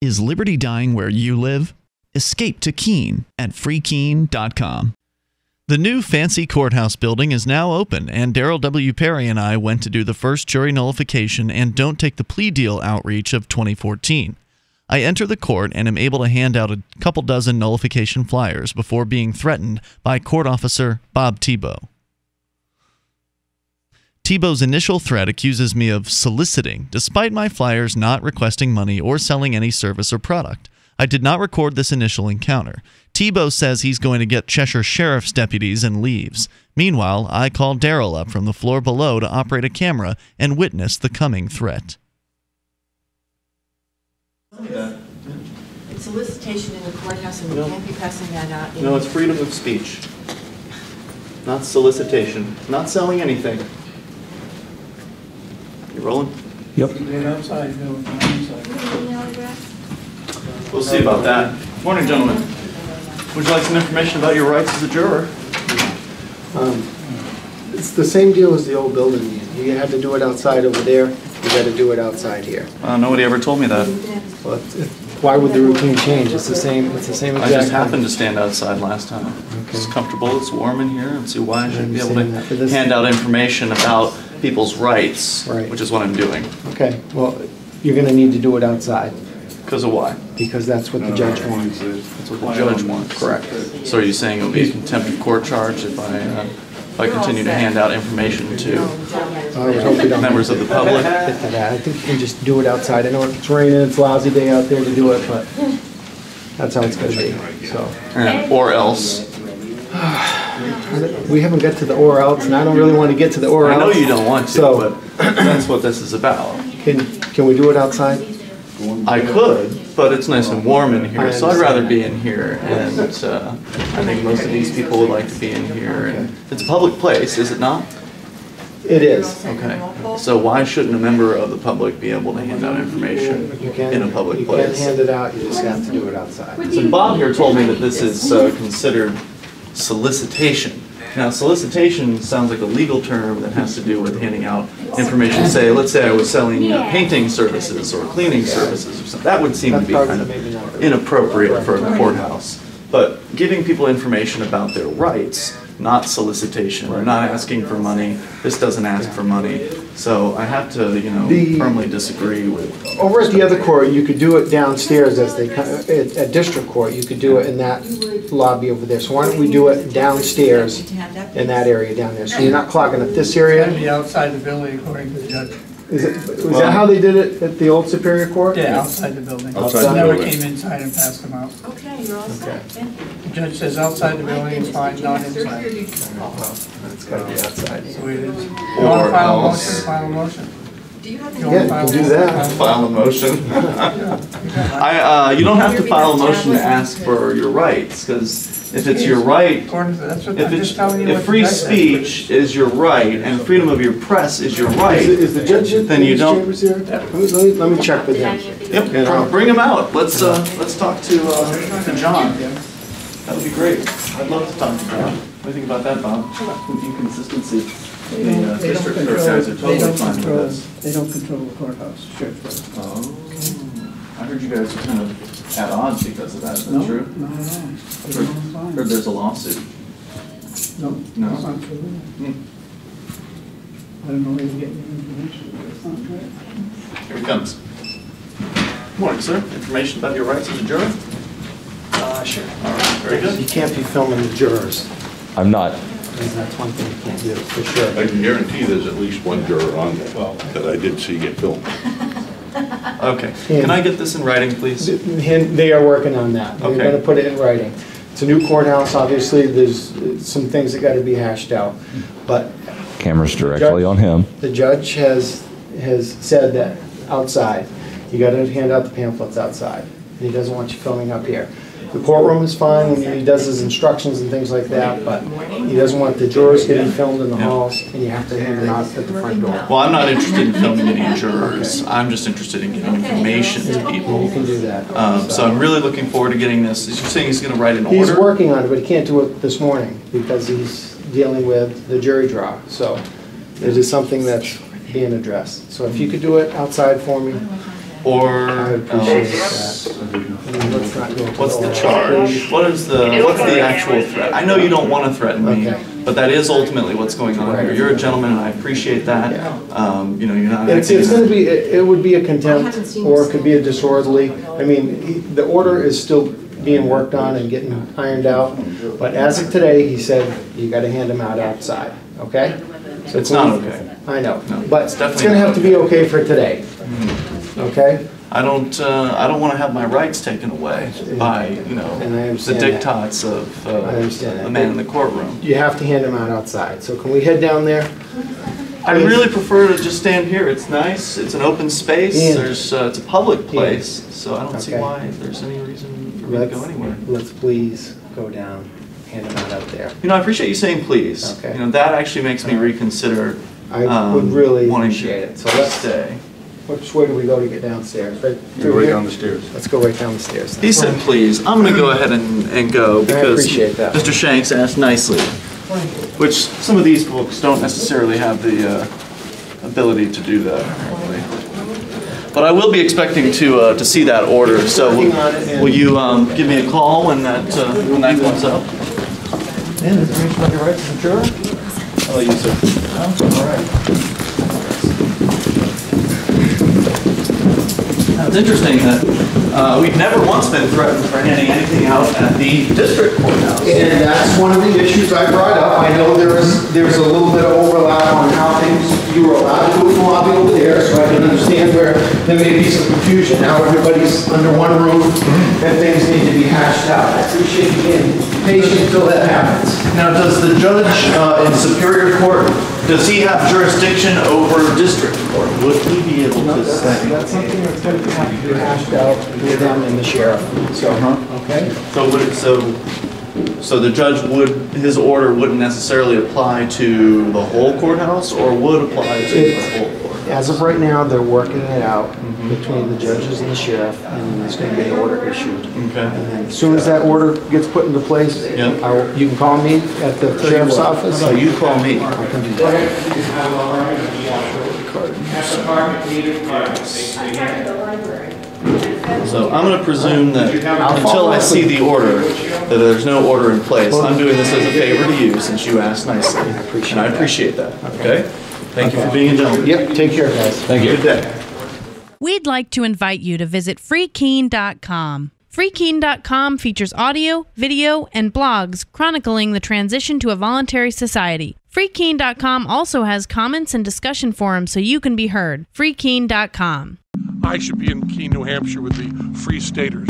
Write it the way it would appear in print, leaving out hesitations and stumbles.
Is liberty dying where you live? Escape to Keene at freekeene.com. The new fancy courthouse building is now open, and Darryl W. Perry and I went to do the first jury nullification and Don't Take the Plea Deal outreach of 2014. I enter the court and am able to hand out a couple dozen nullification flyers before being threatened by court officer Bob Tebo. Tebo's initial threat accuses me of soliciting, despite my flyers not requesting money or selling any service or product. I did not record this initial encounter. Tebo says he's going to get Cheshire Sheriff's deputies and leaves. Meanwhile, I call Darryl up from the floor below to operate a camera and witness the coming threat. It's solicitation in the courthouse, and we can't be passing that out. No, it's freedom of speech. Not solicitation. Not selling anything. You rolling? Yep. Outside, no, inside. We'll see about that. Morning, gentlemen. Would you like some information about your rights as a juror? It's the same deal as the old building. You had to do it outside over there. You got to do it outside here. Nobody ever told me that. Well, why would the routine change? It's the same. It's the same I exact. just happened to stand outside last time. Okay. It's comfortable. It's warm in here. And see why I should be able understand to that. hand out information about people's rights, Right. which is what I'm doing. Okay. Well, you're going to need to do it outside Because of why? because that's what the judge wants. That's what the judge wants. Correct. So are you saying it will be a contempt of court charge if I continue to hand out information to I would hope we don't members of the public? get to that. I think you can just do it outside. I know it's raining. It's a lousy day out there to do it, but that's how it's going to be. So. Or else? We haven't got to the or else, and I don't really want to get to the or else. I know you don't want to, So- but that's what this is about. Can we do it outside? I could, but it's nice and warm in here, so I'd rather be in here. And I think most of these people would like to be in here. And it's a public place, is it not? It is. Okay. So why shouldn't a member of the public be able to hand out information in a public You can't place? hand it out, you just have to do it outside. So Bob here told me that this is considered solicitation. Now, solicitation sounds like a legal term that has to do with handing out information. Say, let's say I was selling painting services or cleaning services or something. That would seem to be kind of inappropriate for a courthouse. But giving people information about their rights, not solicitation. We're not asking for money. This doesn't ask for money. So I have to, firmly disagree with. Over at the other court, you could do it downstairs as they, at district court, you could do it in that lobby over there. So why don't we do it downstairs in that area down there? So you're not clogging up this area? It'd be outside the building according to the judge. Was that how they did it at the old Superior Court? Yeah, outside the building. Outside the Never building. came inside and passed them out. Okay, you're all set. Thank you. The judge says outside the building is fine, not inside. It's gotta be outside. So it is. You Or want to file a else- motion, file a motion. Do you have You Yeah, wanna you can do that. File a motion. You don't have to file a motion to ask for your rights, because if it's your right, According to, that's what if I'm just telling you. if what the free judge said. speech is your right and freedom of your press is your right, Is the judge in then you his don't. chambers here? Let me check with him. Yep, bring him out. Let's talk to John. That would be great. I'd love to talk to John. What do you think about that, Bob? Inconsistency. The district clerk guys are totally fine with this. They don't control the courthouse. Oh. I heard you guys are kind of at odds because of that. Is that No, true? not at all. Heard there's a lawsuit. No, No? that's not true. I don't know where you're getting your information, but it's not right. Here he comes. Good morning, sir. Information about your rights as a juror? Sure. All right, very good. You can't be filming the jurors. I'm not. That's one thing you can't do, for sure. I can guarantee there's at least one juror on that I did see get filmed. Okay. Can I get this in writing, please? They are working on that. They're Okay. going to put it in writing. It's a new courthouse, obviously, there's some things that got to be hashed out. But Cameras directly on him. the judge has said that outside, you got to hand out the pamphlets outside. And he doesn't want you filming up here. The courtroom is fine when he does his instructions and things like that, but he doesn't want the jurors getting filmed in the halls, and you have to hand them out at the front door. Well, I'm not interested in filming any jurors. I'm just interested in giving information to You people. can do that. So I'm really looking forward to getting this. You're saying he's going to write an He's order? working on it, but he can't do it this morning because he's dealing with the jury draw. So it is something that's being addressed. So if you could do it outside for me, Or I appreciate that. Let's not go to what's the all charge? What's the actual threat? I know you don't want to threaten me, Okay. but that is ultimately what's going on here. You're a gentleman, and I appreciate that. You know, you're not. It's acting going to be, it would be a I haven't contempt, seen or this it could be a disorderly. I mean, the order is still being worked on and getting ironed out, but as of today, he said, you gotta hand him out outside, okay? So It's not okay. I know, No, but it's it's definitely gonna not have to be okay for today, okay? I don't want to have my rights taken away by, you know, And I the understand that. diktats of I understand that. a man in the courtroom. You have to hand him out outside, so can we head down there? I really prefer to just stand here. It's nice. It's an open space. Ian. It's a public place, so I don't see Okay. why there's any reason for me to go anywhere. Let's please go down, hand him out there. You know, I appreciate you saying please. Okay. You know, that actually makes me reconsider I would really wanting appreciate to it. So let's stay. Which way do we go to get downstairs? Right Go through right here? down the stairs. Let's go right down the stairs. then. He said please. I'm going to go ahead and go because appreciate that. Mr. Shanks asked nicely, which some of these folks don't necessarily have the ability to do that. Apparently. But I will be expecting to see that order. So will you give me a call when that comes up? And information about your rights as a juror? I'll let you, sir. All right. Now, it's interesting that we've never once been threatened for handing anything out at the district courthouse. And that's one of the issues I brought up. I know there's a little bit of overlap on how things, you were allowed to do it from lobby over there, so I can understand where there may be some confusion. Now everybody's under one roof and things need to be hashed out. I appreciate you being patient until that happens. Now, does the judge in Superior Court, does he have jurisdiction over district court? Would he be able to say? That's something that's going to have to be hashed out with them and the sheriff. So, okay? So would it, so the judge his order wouldn't necessarily apply to the whole courthouse, or would apply to the whole courthouse? As of right now, they're working it out between the judges and the sheriff, and then there's going to be an order issued. Okay. And then as soon as that order gets put into place, Yeah. you can call me at the sheriff's office. So you call me. I can do that. So I'm going to presume that until I see the order, that there's no order in place. I'm doing this as a favor to you since you asked nicely. And I appreciate that. Okay? Thank you for being a gentleman. Yep, take care, guys. Thank you. Good day. We'd like to invite you to visit freekeen.com. Freekeen.com features audio, video, and blogs chronicling the transition to a voluntary society. Freekeen.com also has comments and discussion forums so you can be heard. Freekeen.com. I should be in Keene, New Hampshire with the Free Staters.